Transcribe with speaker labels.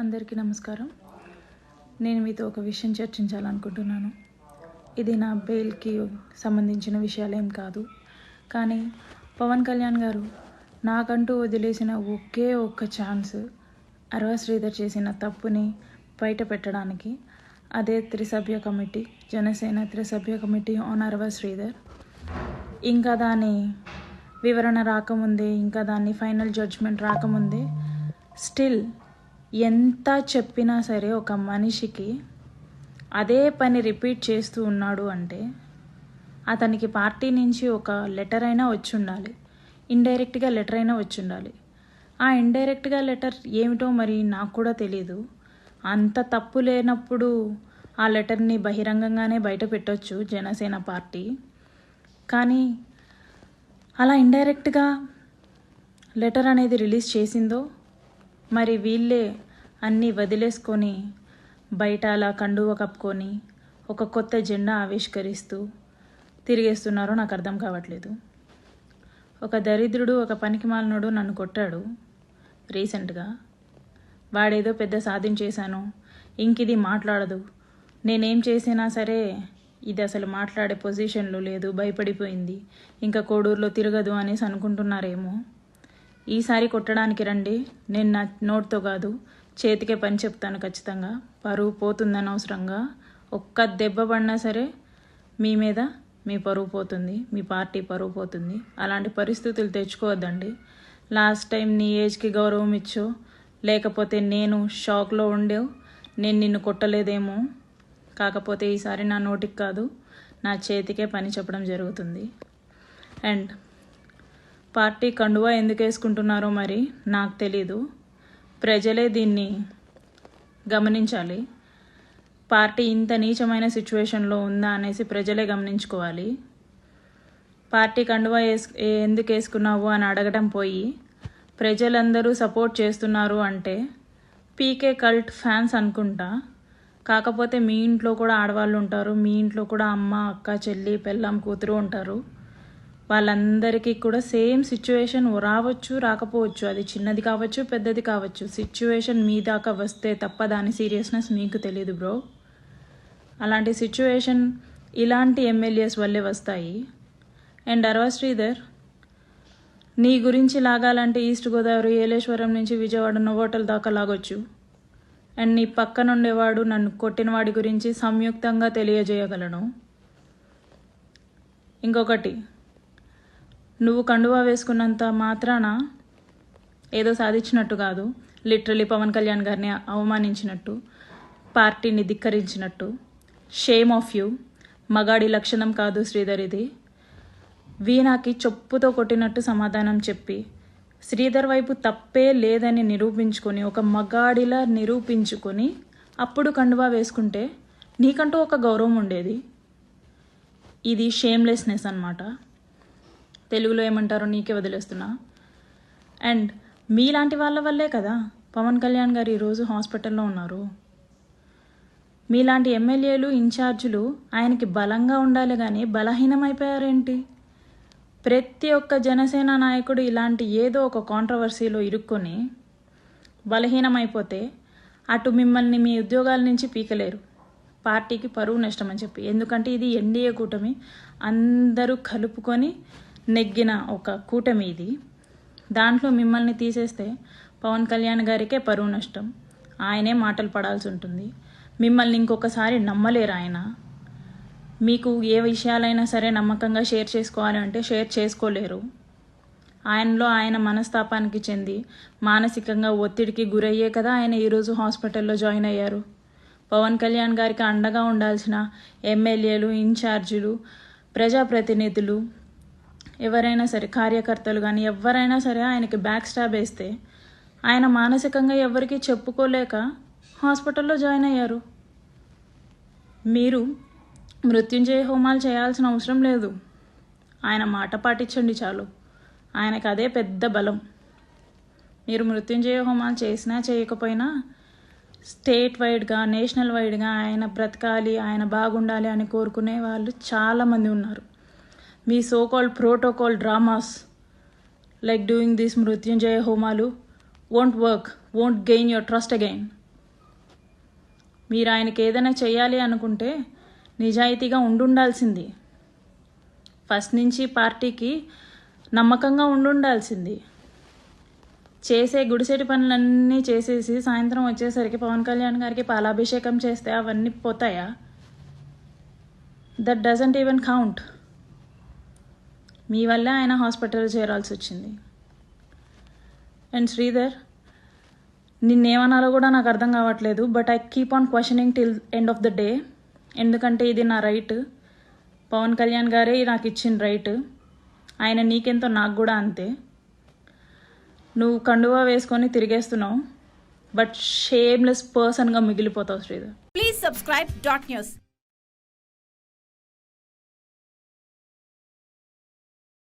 Speaker 1: అందరికీ నమస్కారం. నేను మీతో ఒక విషయం చర్చించాలనుకుంటున్నాను. ఇది నా బెయిల్కి సంబంధించిన విషయాలేం కాదు. కానీ పవన్ కళ్యాణ్ గారు నాకంటూ వదిలేసిన ఒకే ఒక్క ఛాన్స్ అరవ శ్రీధర్ చేసిన తప్పుని బయట పెట్టడానికి. అదే త్రిసభ్య కమిటీ, జనసేన త్రిసభ్య కమిటీ ఆన్ అరవ శ్రీధర్. ఇంకా దాని వివరణ రాకముందే, ఇంకా దాన్ని ఫైనల్ జడ్జ్మెంట్ రాకముందే స్టిల్ ఎంత చెప్పినా సరే ఒక మనిషికి అదే పని రిపీట్ చేస్తూ ఉన్నాడు అంటే అతనికి పార్టీ నుంచి ఒక లెటర్ అయినా వచ్చి ఉండాలి, ఇండైరెక్ట్గా లెటర్ అయినా వచ్చి ఉండాలి. ఆ ఇండైరెక్ట్గా లెటర్ ఏమిటో మరి నాకు కూడా తెలీదు. అంత తప్పు లేనప్పుడు ఆ లెటర్ని బహిరంగంగానే బయట పెట్టొచ్చు జనసేన పార్టీ. కానీ అలా ఇండైరెక్ట్గా లెటర్ అనేది రిలీజ్ చేసిందో మరి వీళ్ళే అన్నీ వదిలేసుకొని బయట అలా కండువ కప్పుకొని ఒక కొత్త జెండా ఆవిష్కరిస్తూ తిరిగేస్తున్నారో నాకు అర్థం కావట్లేదు. ఒక దరిద్రుడు, ఒక పనికిమాలినోడు నన్ను కొట్టాడు రీసెంట్గా. వాడేదో పెద్ద సాధించేశాను, ఇంకిది మాట్లాడదు, నేనేం చేసినా సరే ఇది అసలు మాట్లాడే పొజిషన్లో లేదు, భయపడిపోయింది, ఇంకా కోడూరులో తిరగదు అనేసి అనుకుంటున్నారేమో. ఈసారి కొట్టడానికి రండి, నేను నా నోట్తో కాదు చేతికే పని చెప్తాను ఖచ్చితంగా. పరువు పోతుందని అవసరంగా ఒక్క దెబ్బ పడినా సరే మీ మీద మీ పరువు పోతుంది, మీ పార్టీ పరువు పోతుంది. అలాంటి పరిస్థితులు తెచ్చుకోవద్దండి. లాస్ట్ టైం నీ ఏజ్కి గౌరవం ఇచ్చో, లేకపోతే నేను షాక్లో ఉండేవు, నేను నిన్ను కొట్టలేదేమో. కాకపోతే ఈసారి నా నోటికి కాదు, నా చేతికే పని చెప్పడం జరుగుతుంది. అండ్ పార్టీ కండువా ఎందుకు వేసుకుంటున్నారో మరి నాకు తెలీదు. ప్రజలే దీన్ని గమనించాలి. పార్టీ ఇంత నీచమైన సిచ్యువేషన్లో ఉందా అనేసి ప్రజలే గమనించుకోవాలి. పార్టీ కండువా ఎందుకు వేసుకున్నావు అని అడగడం పోయి ప్రజలందరూ సపోర్ట్ చేస్తున్నారు అంటే పీకే కల్ట్ ఫ్యాన్స్ అనుకుంటా. కాకపోతే మీ ఇంట్లో కూడా ఆడవాళ్ళు ఉంటారు, మీ ఇంట్లో కూడా అమ్మ, అక్క, చెల్లి, పెళ్ళాం, కూతురు ఉంటారు. వాళ్ళందరికీ కూడా సేమ్ సిచ్యువేషన్ రావచ్చు, రాకపోవచ్చు. అది చిన్నది కావచ్చు, పెద్దది కావచ్చు. సిచ్యువేషన్ మీ దాకా వస్తే తప్ప దాని సీరియస్నెస్ మీకు తెలియదు బ్రో. అలాంటి సిచ్యువేషన్ ఇలాంటి ఎమ్మెల్యేస్ వల్లే వస్తాయి. అండ్ అరవ శ్రీధర్, నీ గురించి లాగాలంటే ఈస్ట్ గోదావరి, ఏలేశ్వరం నుంచి విజయవాడ నోవోటల్ దాకా లాగొచ్చు. అండ్ నీ పక్కనుండేవాడు నన్ను కొట్టిన వాడి గురించి సంయుక్తంగా తెలియజేయగలను. ఇంకొకటి, నువ్వు కండువా వేసుకున్నంత మాత్రాన ఏదో సాధించినట్టు కాదు. లిటరలీ పవన్ కళ్యాణ్ గారిని అవమానించినట్టు, పార్టీని ధిక్కరించినట్టు. Shame of you. మగాడి లక్షణం కాదు శ్రీధర్ ఇది. వీణాకి చొప్పుతో కొట్టినట్టు సమాధానం చెప్పి శ్రీధర్ వైపు తప్పే లేదని నిరూపించుకొని, ఒక మగాడిలా నిరూపించుకొని అప్పుడు కండువా వేసుకుంటే నీకంటూ ఒక గౌరవం ఉండేది. ఇది షేమ్లెస్నెస్ అన్నమాట. తెలుగులో ఏమంటారో నీకే వదిలేస్తున్నా. అండ్ మీలాంటి వాళ్ళ వల్లే కదా పవన్ కళ్యాణ్ గారు ఈరోజు హాస్పిటల్లో ఉన్నారు. మీలాంటి ఎమ్మెల్యేలు, ఇన్ఛార్జీలు ఆయనకి బలంగా ఉండాలి కానీ బలహీనమైపోయారేంటి? ప్రతి ఒక్క జనసేన నాయకుడు ఇలాంటి ఏదో ఒక కాంట్రవర్సీలో ఇరుక్కొని బలహీనమైపోతే అటు మిమ్మల్ని మీ ఉద్యోగాల నుంచి పీకలేరు, పార్టీకి పరువు నష్టం అని చెప్పి. ఎందుకంటే ఇది ఎన్డీఏ కూటమి, అందరూ కలుపుకొని నెగ్గిన ఒక కూటమి ఇది. దాంట్లో మిమ్మల్ని తీసేస్తే పవన్ కళ్యాణ్ గారికే పరువు నష్టం, ఆయనే మాటలు పడాల్సి ఉంటుంది. మిమ్మల్ని ఇంకొకసారి నమ్మలేరు ఆయన. మీకు ఏ విషయాలైనా సరే నమ్మకంగా షేర్ చేసుకోవాలి అంటే షేర్ చేసుకోలేరు. ఆయనలో ఆయన మనస్తాపానికి చెంది మానసికంగా ఒత్తిడికి గురయ్యే కదా ఆయన ఈరోజు హాస్పిటల్లో జాయిన్ అయ్యారు. పవన్ కళ్యాణ్ గారికి అండగా ఉండాల్సిన ఎమ్మెల్యేలు, ఇన్ఛార్జీలు, ప్రజాప్రతినిధులు, ఎవరైనా సరే, కార్యకర్తలు కానీ ఎవరైనా సరే ఆయనకి బ్యాక్ స్టాబ్ వేస్తే ఆయన మానసికంగా ఎవరికి చెప్పుకోలేక హాస్పిటల్లో జాయిన్ అయ్యారు. మీరు మృత్యుంజయ హోమాలు చేయాల్సిన అవసరం లేదు. ఆయన మాట పాటించండి చాలు. ఆయనకు అదే పెద్ద బలం. మీరు మృత్యుంజయ హోమాలు చేసినా చేయకపోయినా స్టేట్ వైడ్గా, నేషనల్ వైడ్గా ఆయన బ్రతకాలి, ఆయన బాగుండాలి అని కోరుకునే వాళ్ళు చాలామంది ఉన్నారు. మీ so called protocol dramas like doing this Mrityunjaya హోమాలు won't work, won't gain your trust again. మీరు ఆయనకి ఏదైనా చేయాలి అనుకుంటే నిజాయితీగా ఉండాల్సింది. ఫస్ట్ నుంచి పార్టీకి నమ్మకంగా ఉండాల్సింది. చేసే గుడిసెటి పనులన్నీ చేసేసి సాయంత్రం వచ్చేసరికి పవన్ కళ్యాణ్ గారికి పాలాభిషేకం చేస్తే అవన్నీ పోతాయా? That doesn't even count. మీ వల్లే ఆయన హాస్పిటల్ చేరాల్సి వచ్చింది. అండ్ శ్రీధర్, నిన్నేమనాలో కూడా నాకు అర్థం కావట్లేదు. But I keep on questioning till end of the day. ఎందుకంటే ఇది నా రైట్. పవన్ కళ్యాణ్ గారే నాకు ఇచ్చిన రైట్. ఆయన నీకెంతో నాకు కూడా అంతే. నువ్వు కండువా వేసుకొని తిరిగేస్తున్నావు, బట్ షేమ్లెస్ పర్సన్గా మిగిలిపోతావు Sridhar.
Speaker 2: Please subscribe dot news.